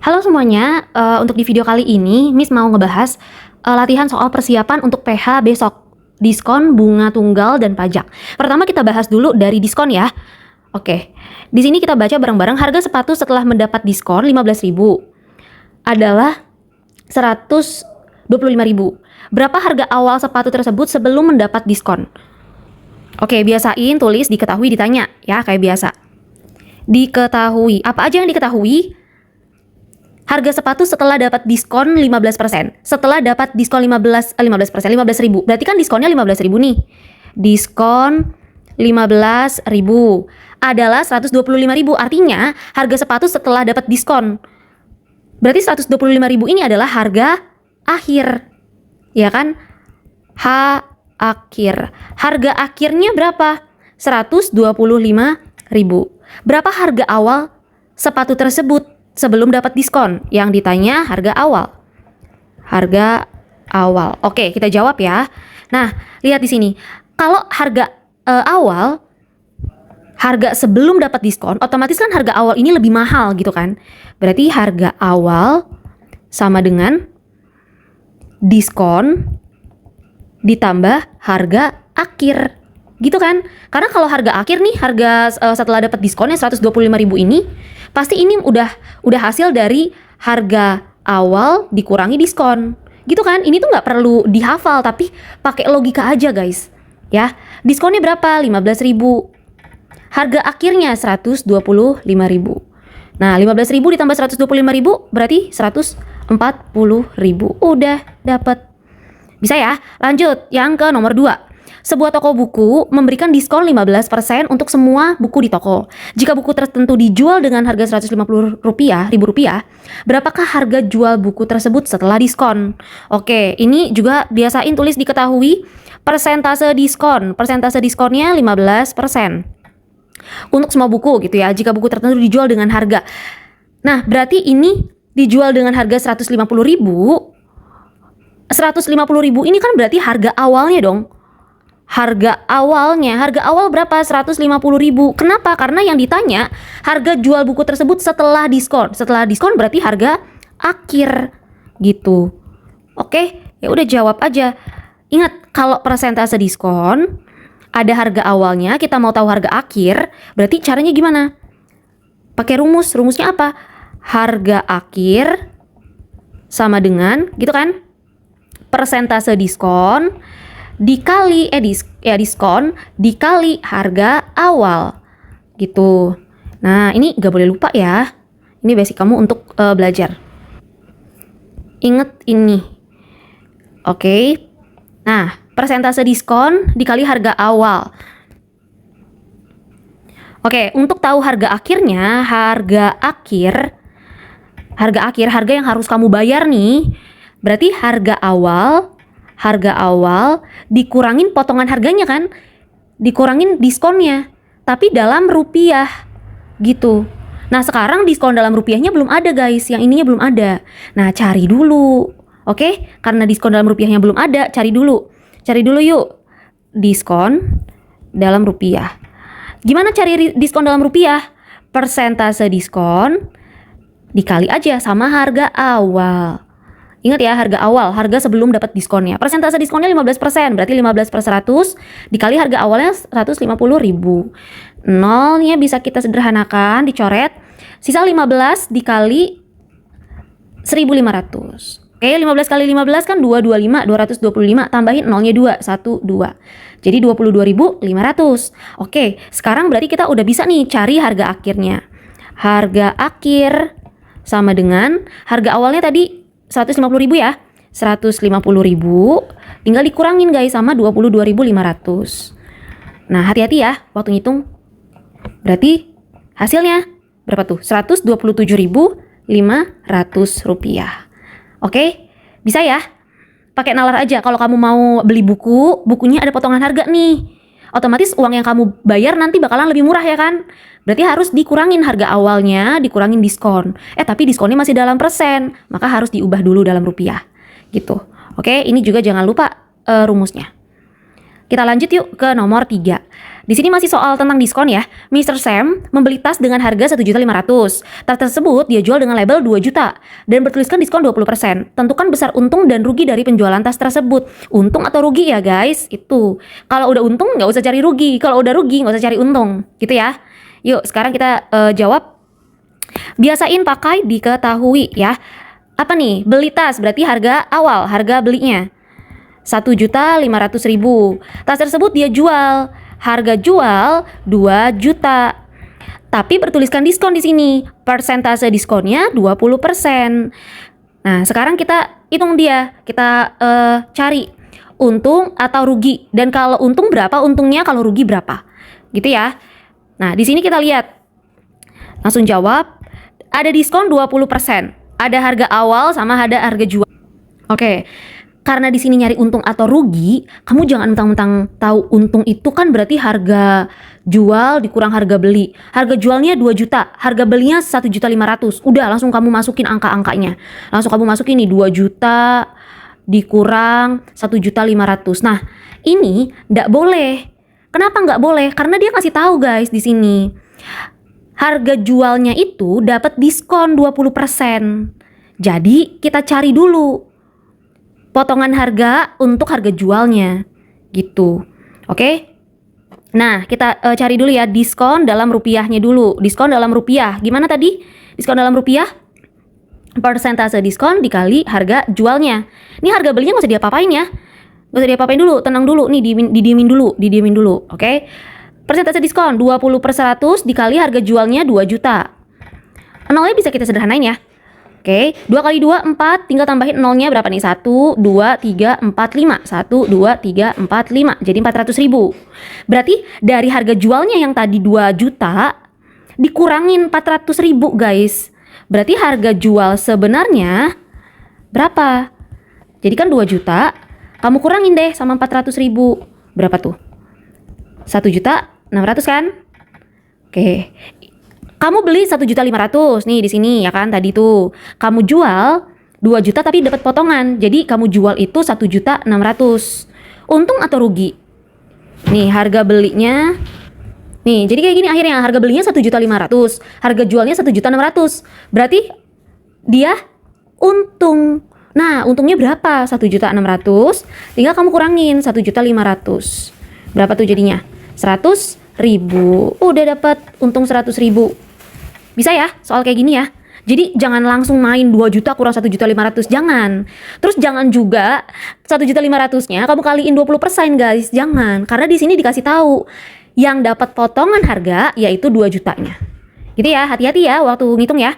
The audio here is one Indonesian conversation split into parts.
Halo semuanya, untuk di video kali ini Miss mau ngebahas latihan soal persiapan untuk PH besok. Diskon, bunga tunggal, dan pajak. Pertama kita bahas dulu dari diskon ya. Oke, di sini kita baca bareng-bareng harga sepatu setelah mendapat diskon 15.000 adalah 125.000. Berapa harga awal sepatu tersebut sebelum mendapat diskon? Oke, biasain tulis diketahui ditanya ya, kayak biasa. Diketahui, apa aja yang diketahui? Harga sepatu setelah dapat diskon 15%. Setelah dapat diskon 15%, 15.000. Berarti kan diskonnya 15.000 nih. Diskon 15.000 adalah 125.000. Artinya harga sepatu setelah dapat diskon. Berarti 125.000 ini adalah harga akhir. Ya kan? H akhir. Harga akhirnya berapa? 125.000. Berapa harga awal sepatu tersebut sebelum dapat diskon? Yang ditanya harga awal. Harga awal. Oke, kita jawab ya. Nah, lihat di sini. Kalau harga awal, harga sebelum dapat diskon, otomatis kan harga awal ini lebih mahal gitu kan. Berarti harga awal sama dengan diskon ditambah harga akhir. Gitu kan? Karena kalau harga akhir nih, harga setelah dapat diskonnya 125.000 ini, pasti ini udah hasil dari harga awal dikurangi diskon. Gitu kan? Ini tuh nggak perlu dihafal, tapi pakai logika aja guys. Ya, diskonnya berapa? 15.000. Harga akhirnya 125.000. Nah, 15.000 ditambah 125.000 berarti 140.000. Udah dapat. Bisa ya? Lanjut, yang ke nomor 2. Sebuah toko buku memberikan diskon 15% untuk semua buku di toko. Jika buku tertentu dijual dengan harga Rp150.000, berapakah harga jual buku tersebut setelah diskon? Oke, ini juga biasain tulis diketahui persentase diskon. Persentase diskonnya 15% untuk semua buku gitu ya, jika buku tertentu dijual dengan harga. Nah, berarti ini dijual dengan harga 150.000. 150.000 ini kan berarti harga awalnya dong. Harga awal berapa? 150.000. Kenapa? Karena yang ditanya harga jual buku tersebut setelah diskon. Setelah diskon berarti harga akhir gitu. Oke, ya udah jawab aja. Ingat, kalau persentase diskon ada harga awalnya, kita mau tahu harga akhir, berarti caranya gimana? Pakai rumus. Rumusnya apa? Harga akhir sama dengan gitu kan? Persentase diskon dikali diskon dikali harga awal gitu. Nah, ini gak boleh lupa ya. Ini basic kamu untuk belajar. Ingat ini. Oke. Nah, persentase diskon dikali harga awal. Oke, untuk tahu harga akhirnya, harga yang harus kamu bayar nih, berarti harga awal dikurangin potongan harganya kan, dikurangin diskonnya, tapi dalam rupiah gitu. Nah, sekarang diskon dalam rupiahnya belum ada guys, yang ininya belum ada. Nah, cari dulu. Oke, karena diskon dalam rupiahnya belum ada, cari dulu yuk diskon dalam rupiah. Gimana cari diskon dalam rupiah? Persentase diskon dikali aja sama harga awal. Ingat ya, harga awal, harga sebelum dapat diskonnya. Persentase diskonnya 15%, berarti 15/100 dikali harga awalnya 150.000. Nolnya bisa kita sederhanakan, dicoret. Sisa 15 dikali 1.500. Oke, 15 kali 15 kan 225, 225, tambahin nolnya 2, 1, 2. Jadi 22.500. Oke, sekarang berarti kita udah bisa nih cari harga akhirnya. Harga akhir sama dengan harga awalnya tadi 150.000 ya. 150.000 tinggal dikurangin guys sama 22.500. Nah, hati-hati ya waktu ngitung. Berarti hasilnya berapa tuh? 127.500 rupiah. Oke, bisa ya? Pakai nalar aja. Kalau kamu mau beli bukunya ada potongan harga nih. Otomatis uang yang kamu bayar nanti bakalan lebih murah ya kan? Berarti harus dikurangin harga awalnya, dikurangin diskon. Tapi diskonnya masih dalam persen, maka harus diubah dulu dalam rupiah. Gitu. Oke, ini juga jangan lupa rumusnya. Kita lanjut yuk ke nomor 3. Di sini masih soal tentang diskon ya. Mr. Sam membeli tas dengan harga 1.500.000. Tas tersebut dia jual dengan label 2 juta dan bertuliskan diskon 20%. Tentukan besar untung dan rugi dari penjualan tas tersebut. Untung atau rugi ya guys? Itu. Kalau udah untung nggak usah cari rugi. Kalau udah rugi nggak usah cari untung. Gitu ya. Yuk sekarang kita jawab. Biasain pakai diketahui ya. Apa nih? Beli tas berarti harga awal, harga belinya 1.500.000. Tas tersebut dia jual. Harga jual 2 juta. Tapi bertuliskan diskon di sini. Persentase diskonnya 20%. Nah, sekarang kita hitung dia. Kita cari untung atau rugi. Dan kalau untung berapa untungnya, kalau rugi berapa. Gitu ya. Nah, di sini kita lihat. Langsung jawab. Ada diskon 20%. Ada harga awal sama ada harga jual. Oke. Karena di sini nyari untung atau rugi, kamu jangan mentang-mentang tahu untung itu kan berarti harga jual dikurang harga beli. Harga jualnya 2 juta, harga belinya 1.500.000. Udah langsung kamu masukin angka-angkanya. Langsung kamu masukin nih 2 juta dikurang 1.500.000. Nah, ini nggak boleh. Kenapa nggak boleh? Karena dia kasih tahu guys di sini. Harga jualnya itu dapat diskon 20%. Jadi kita cari dulu potongan harga untuk harga jualnya gitu. Oke? Nah, kita cari dulu ya diskon dalam rupiahnya dulu. Diskon dalam rupiah. Gimana tadi? Diskon dalam rupiah? Persentase diskon dikali harga jualnya. Ini harga belinya nggak usah diapa-apain ya. Nggak usah diapa-apain dulu, tenang dulu. Nih didiemin dulu. Oke? Persentase diskon 20/100 dikali harga jualnya 2 juta. Nolnya bisa kita sederhanain ya. Oke, 2 kali 2, 4. Tinggal tambahin nolnya berapa nih? 1, 2, 3, 4, 5. 1, 2, 3, 4, 5. Jadi 400.000. Berarti dari harga jualnya yang tadi 2 juta, dikurangin 400.000 guys. Berarti harga jual sebenarnya berapa? Jadi kan 2 juta, kamu kurangin deh sama 400.000. Berapa tuh? 1.600.000 kan? Oke. Kamu beli 1.500.000 nih di sini ya kan tadi tuh. Kamu jual 2 juta tapi dapat potongan. Jadi kamu jual itu 1.600.000. Untung atau rugi? Nih harga belinya. Nih, jadi kayak gini akhirnya harga belinya 1.500.000, harga jualnya 1.600.000. Berarti dia untung. Nah, untungnya berapa? 1.600.000. Tinggal kamu kurangin 1.500.000. Berapa tuh jadinya? 100.000. Udah dapat untung 100.000. Bisa ya soal kayak gini ya. Jadi jangan langsung main 2 juta kurang 1.500.000. Jangan. Terus jangan juga 1.500.000-nya kamu kaliin 20% guys. Jangan. Karena di sini dikasih tahu yang dapat potongan harga yaitu 2 jutanya. Gitu ya, hati-hati ya waktu ngitung ya.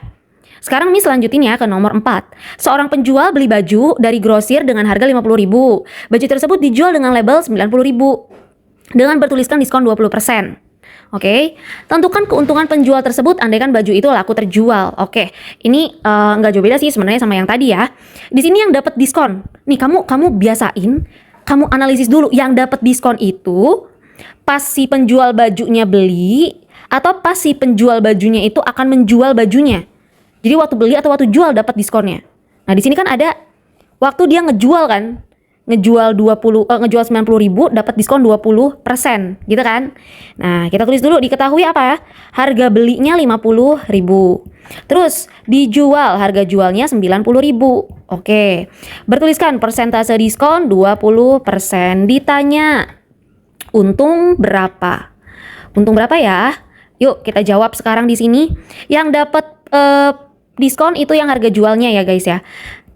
Sekarang Miss lanjutin ya ke nomor 4. Seorang penjual beli baju dari grosir dengan harga 50.000. Baju tersebut dijual dengan label 90.000 dengan bertuliskan diskon 20%. Oke, tentukan keuntungan penjual tersebut andaikan baju itu laku terjual. Oke, ini nggak jauh beda sih sebenarnya sama yang tadi ya. Di sini yang dapat diskon. Nih kamu biasain, kamu analisis dulu yang dapat diskon itu pas si penjual bajunya beli atau pas si penjual bajunya itu akan menjual bajunya. Jadi waktu beli atau waktu jual dapat diskonnya. Nah, di sini kan ada waktu dia ngejual kan. Ngejual 90.000 dapat diskon 20%, gitu kan? Nah, kita tulis dulu diketahui apa ya? Harga belinya 50.000. Terus dijual harga jualnya 90.000. Oke. Bertuliskan persentase diskon 20%. Ditanya untung berapa? Untung berapa ya? Yuk, kita jawab sekarang di sini. Yang dapat diskon itu yang harga jualnya ya, guys ya.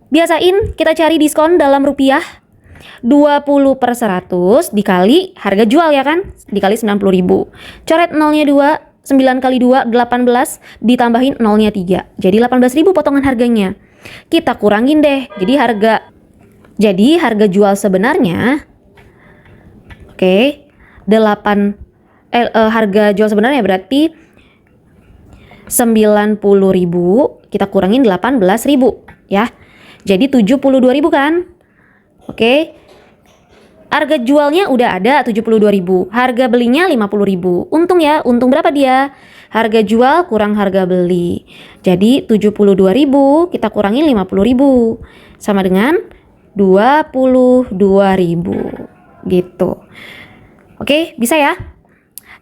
Biasain kita cari diskon dalam rupiah. 20/100 dikali harga jual ya kan, dikali 90.000. Coret nolnya 2, 9 kali 2 18, ditambahin nolnya 3. Jadi 18.000 potongan harganya. Kita kurangin deh. Jadi harga jual sebenarnya harga jual sebenarnya berarti 90.000 kita kurangin 18.000 ya. Jadi 72.000 kan? Oke. Harga jualnya udah ada 72.000. Harga belinya 50.000. Untung ya. Untung berapa dia? Harga jual kurang harga beli. Jadi 72.000 kita kurangin 50.000 sama dengan 22.000. Gitu. Oke, bisa ya?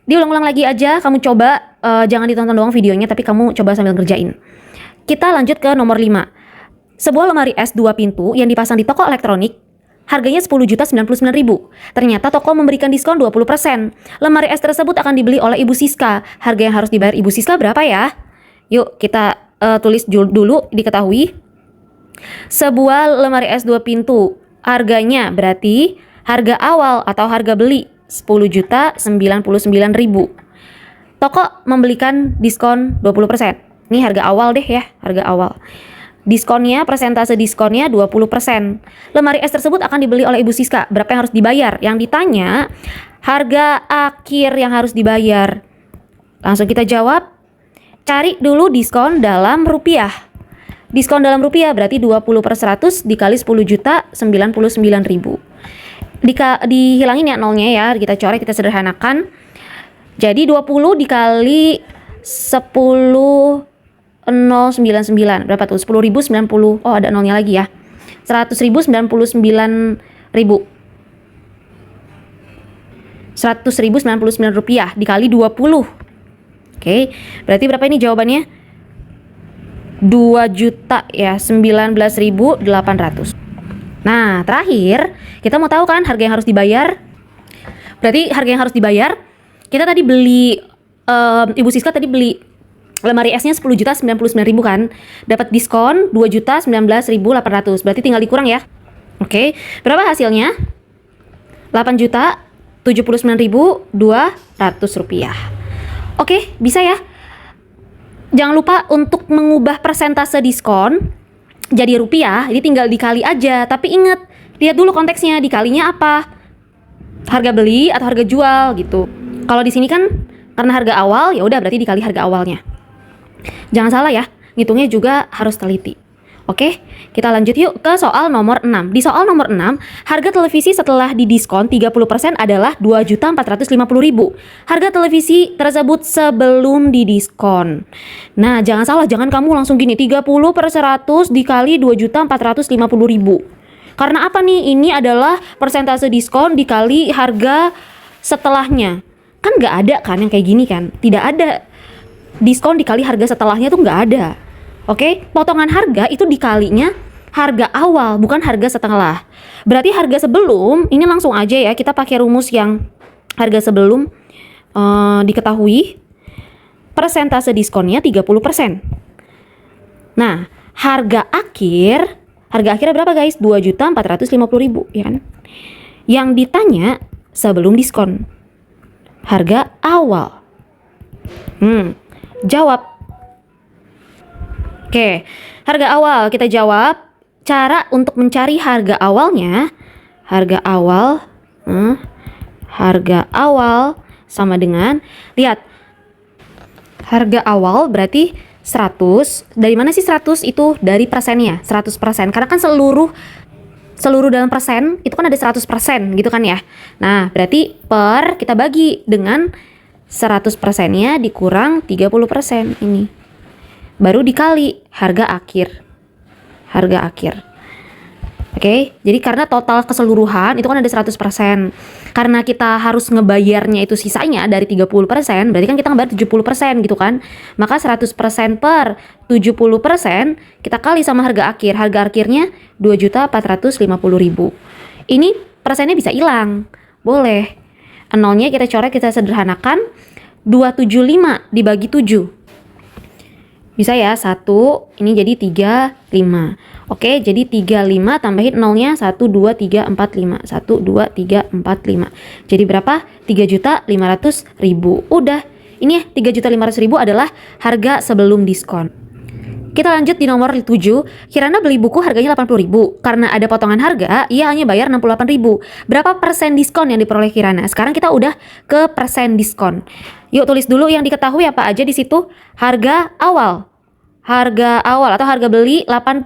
Diulang-ulang lagi aja, kamu coba, jangan ditonton doang videonya, tapi kamu coba sambil ngerjain. Kita lanjut ke nomor 5. Sebuah lemari es 2 pintu yang dipasang di toko elektronik, harganya 10.099.000. Ternyata toko memberikan diskon 20%. Lemari es tersebut akan dibeli oleh Ibu Siska. Harga yang harus dibayar Ibu Siska berapa ya? Yuk kita tulis dulu, diketahui. Sebuah lemari es 2 pintu, harganya berarti harga awal atau harga beli 10.099.000. Toko memberikan diskon 20%. Ini harga awal deh ya, harga awal. Diskonnya, persentase diskonnya 20%. Lemari es tersebut akan dibeli oleh Ibu Siska. Berapa yang harus dibayar? Yang ditanya, harga akhir yang harus dibayar. Langsung kita jawab. Cari dulu diskon dalam rupiah. Diskon dalam rupiah berarti 20/100 dikali 10.099.000. Dihilangin ya nolnya ya, kita coret, kita sederhanakan. Jadi 20 dikali 10.099 berapa tuh? 10.090. Oh, ada nolnya lagi ya. 100.099.000. 100.099 rupiah dikali 20. Oke, berarti berapa ini jawabannya? 2 juta ya, 19.800. Nah, terakhir kita mau tahu kan harga yang harus dibayar. Berarti harga yang harus dibayar, kita tadi beli, Ibu Siska tadi beli lemari esnya 10.099.000 kan, dapat diskon 2.019.800. Berarti tinggal dikurang ya. Oke, berapa hasilnya? 8.079.200 rupiah. Oke, bisa ya. Jangan lupa untuk mengubah persentase diskon jadi rupiah, ini tinggal dikali aja. Tapi ingat, lihat dulu konteksnya, dikalinya apa? Harga beli atau harga jual gitu. Kalau di sini kan karena harga awal, ya udah berarti dikali harga awalnya. Jangan salah ya, ngitungnya juga harus teliti. Oke, kita lanjut yuk ke soal nomor 6. Di soal nomor 6, harga televisi setelah didiskon 30% adalah 2.450.000. Harga televisi tersebut sebelum didiskon. Nah, jangan salah, jangan kamu langsung gini, 30/100 dikali 2.450.000. Karena apa nih? Ini adalah persentase diskon dikali harga setelahnya. Kan nggak ada kan yang kayak gini kan? Tidak ada. Diskon dikali harga setelahnya tuh nggak ada. Oke, potongan harga itu dikalinya harga awal, bukan harga setelah. Berarti harga sebelum, ini langsung aja ya, kita pakai rumus yang harga sebelum diketahui, persentase diskonnya 30%. Nah, harga akhirnya berapa guys? 2.450.000 ya kan? Yang ditanya sebelum diskon, harga awal. Jawab. Oke, harga awal kita jawab. Cara untuk mencari harga awalnya, harga awal sama dengan, lihat, harga awal berarti 100. Dari mana sih 100 itu? Dari persennya, 100%. Karena kan seluruh dalam persen itu kan ada 100% gitu kan ya. Nah, berarti kita bagi dengan 100%-nya dikurang 30% ini. Baru dikali harga akhir. Oke, jadi karena total keseluruhan itu kan ada 100%. Karena kita harus ngebayarnya itu sisanya dari 30%, berarti kan kita ngebayar 70% gitu kan. Maka 100% per 70% kita kali sama harga akhir. Harga akhirnya 2.450.000. Ini persennya bisa hilang. Boleh. Nolnya kita coret, kita sederhanakan. 275 dibagi 7. Bisa ya, 1, ini jadi 35. Oke, jadi 35 tambahin nolnya 12345. 12345. Jadi berapa? 3.500.000. Udah. Ini ya, 3.500.000 adalah harga sebelum diskon. Kita lanjut di nomor 7. Kirana beli buku harganya 80.000. Karena ada potongan harga, ia hanya bayar 68.000. Berapa persen diskon yang diperoleh Kirana? Sekarang kita udah ke persen diskon. Yuk tulis dulu yang diketahui apa aja di situ. Harga awal atau harga beli 80.000.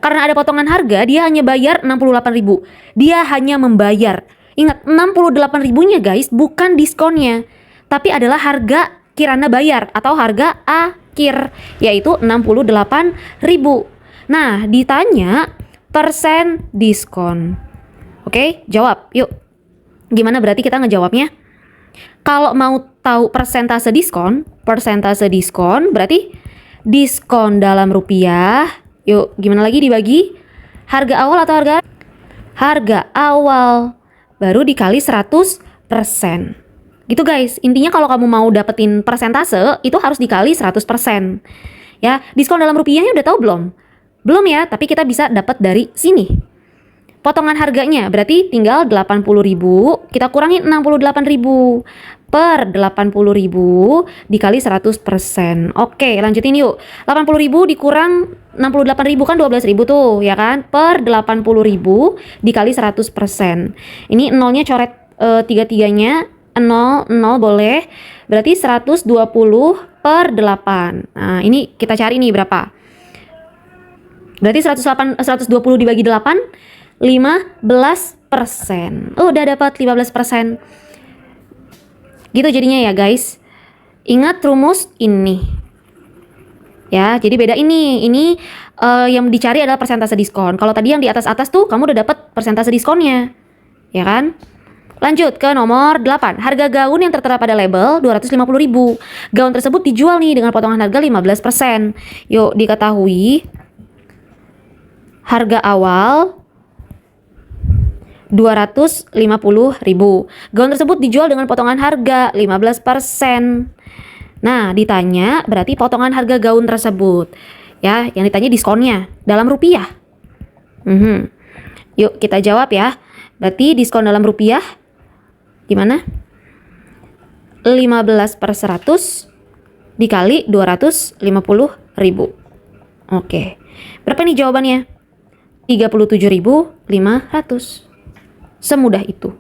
Karena ada potongan harga, dia hanya bayar 68.000. Dia hanya membayar. Ingat, 68.000-nya guys, bukan diskonnya. Tapi adalah harga Kirana bayar atau harga akhir, yaitu 68.000. Nah, ditanya persen diskon. Oke, jawab. Yuk. Gimana berarti kita ngejawabnya? Kalau mau tahu persentase diskon berarti diskon dalam rupiah. Yuk, gimana lagi dibagi? Harga awal atau harga awal baru dikali 100%. Gitu guys. Intinya kalau kamu mau dapetin persentase itu harus dikali 100%. Ya, diskon dalam rupiahnya udah tahu belum? Belum ya, tapi kita bisa dapat dari sini. Potongan harganya berarti tinggal 80.000, kita kurangin 68.000 per 80.000 dikali 100%. Oke, lanjutin yuk. 80.000 dikurang 68.000 kan 12.000 tuh, ya kan? Per 80.000 dikali 100%. Ini nolnya coret tiga-tiganya, 0 boleh. Berarti 120 per 8. Nah, ini kita cari nih berapa? Berarti 120 dibagi 8, 15%. Oh, udah dapat 15%. Gitu jadinya ya guys. Ingat rumus ini. Ya, jadi beda ini. Ini yang dicari adalah persentase diskon. Kalau tadi yang di atas-atas tuh kamu udah dapat persentase diskonnya. Ya kan? Lanjut ke nomor 8. Harga gaun yang tertera pada label 250.000. Gaun tersebut dijual nih dengan potongan harga 15%. Yuk, diketahui harga awal 250.000. Gaun tersebut dijual dengan potongan harga 15%. Nah, ditanya berarti potongan harga gaun tersebut. Ya, yang ditanya diskonnya dalam rupiah. Yuk, kita jawab ya. Berarti diskon dalam rupiah gimana? 15/100 dikali 250.000. Oke. Berapa nih jawabannya? 37.500. Semudah itu.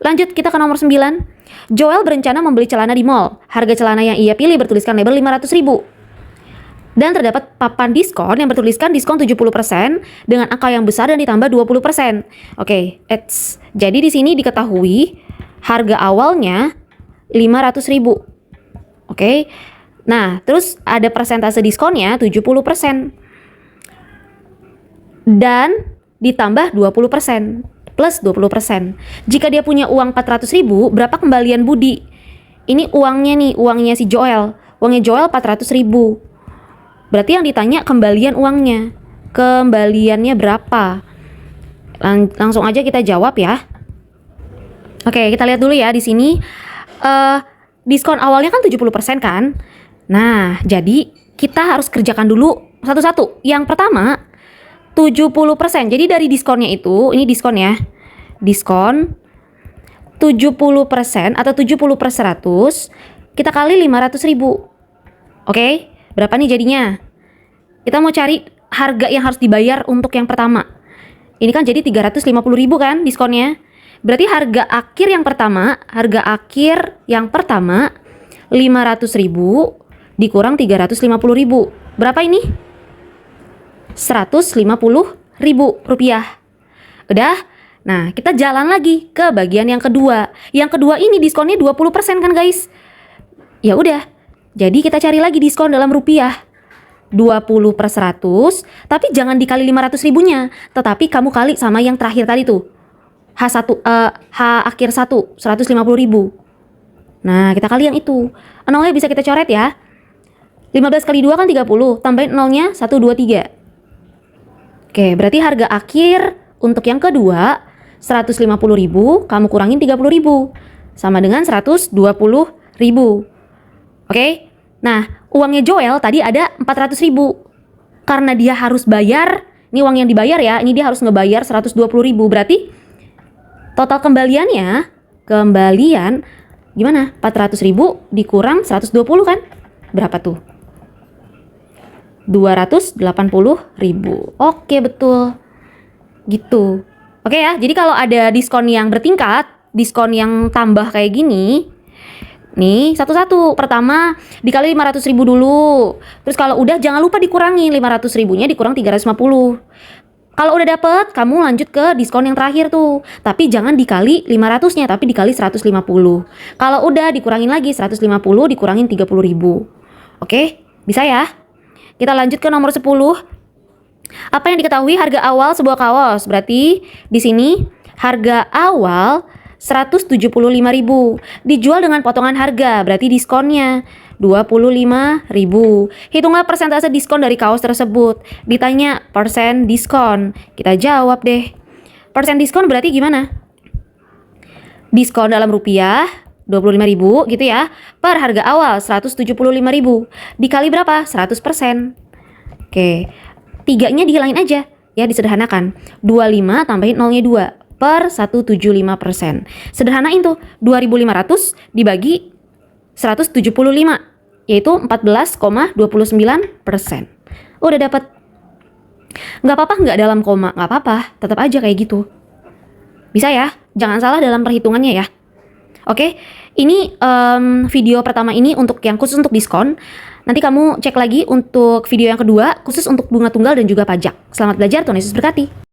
Lanjut kita ke nomor 9. Joel berencana membeli celana di mall. Harga celana yang ia pilih bertuliskan label 500.000. Dan terdapat papan diskon yang bertuliskan diskon 70% dengan angka yang besar dan ditambah 20%. Oke, jadi di sini diketahui harga awalnya 500.000. Oke. Nah, terus ada persentase diskonnya 70%. Dan ditambah 20%. Plus 20%. Jika dia punya uang 400.000, berapa kembalian Budi? Ini uangnya nih, uangnya si Joel. Uangnya Joel 400.000. Berarti yang ditanya kembalian uangnya. Kembaliannya berapa? Langsung aja kita jawab ya. Oke, kita lihat dulu ya di sini. Diskon awalnya kan 70% kan? Nah, jadi kita harus kerjakan dulu satu-satu. Yang pertama, 70%. Jadi dari diskonnya itu, ini diskon ya. Diskon 70% atau 70/100 kita kali 500.000. Oke, berapa nih jadinya? Kita mau cari harga yang harus dibayar untuk yang pertama. Ini kan jadi 350.000 kan diskonnya. Berarti harga akhir yang pertama 500.000 dikurang 350.000. Berapa ini? 150.000 rupiah. Udah? Nah, kita jalan lagi ke bagian yang kedua. Yang kedua ini diskonnya 20% kan guys? Ya udah. Jadi kita cari lagi diskon dalam rupiah. 20/100, tapi jangan dikali 500.000-nya, tetapi kamu kali sama yang terakhir tadi tuh. H akhir 1, 150.000. Nah, kita kali yang itu. Nolnya bisa kita coret ya. 15 kali 2 kan 30, tambahin nolnya 1, 2, 3. Oke, berarti harga akhir untuk yang kedua 150.000, kamu kurangin 30.000. Sama dengan 120.000. Oke? Nah, uangnya Joel tadi ada 400.000. Karena dia harus bayar, ini uang yang dibayar ya, ini dia harus ngebayar 120.000. Berarti total kembalian gimana? 400.000 dikurang 120 kan? Berapa tuh? 280.000. Oke, betul. Gitu. Oke ya, jadi kalau ada diskon yang bertingkat, diskon yang tambah kayak gini, nih satu-satu. Pertama dikali 500.000 dulu. Terus kalau udah jangan lupa dikurangi 500.000-nya dikurang 350. Kalau udah dapet, kamu lanjut ke diskon yang terakhir tuh. Tapi jangan dikali 500-nya, tapi dikali 150. Kalau udah dikurangin lagi 150 dikurangin 30.000. Oke, bisa ya? Kita lanjut ke nomor 10. Apa yang diketahui harga awal sebuah kaos? Berarti di sini harga awal 175.000. Dijual dengan potongan harga, berarti diskonnya 25.000. Hitunglah persentase diskon dari kaos tersebut. Ditanya persen diskon. Kita jawab deh. Persen diskon berarti gimana? Diskon dalam rupiah 25.000 gitu ya, per harga awal 175.000 dikali berapa? 100%. Oke, 3-nya dihilangin aja ya, disederhanakan. 25 tambahin 0-nya 2 per 175%. Sederhanain tuh, 2.500 dibagi 175 yaitu 14,29%. Udah dapet. Nggak apa-apa nggak dalam koma, nggak apa-apa, tetap aja kayak gitu. Bisa ya, jangan salah dalam perhitungannya ya. Oke, ini video pertama ini untuk yang khusus untuk diskon. Nanti kamu cek lagi untuk video yang kedua khusus untuk bunga tunggal dan juga pajak. Selamat belajar, Tuhan Yesus berkati.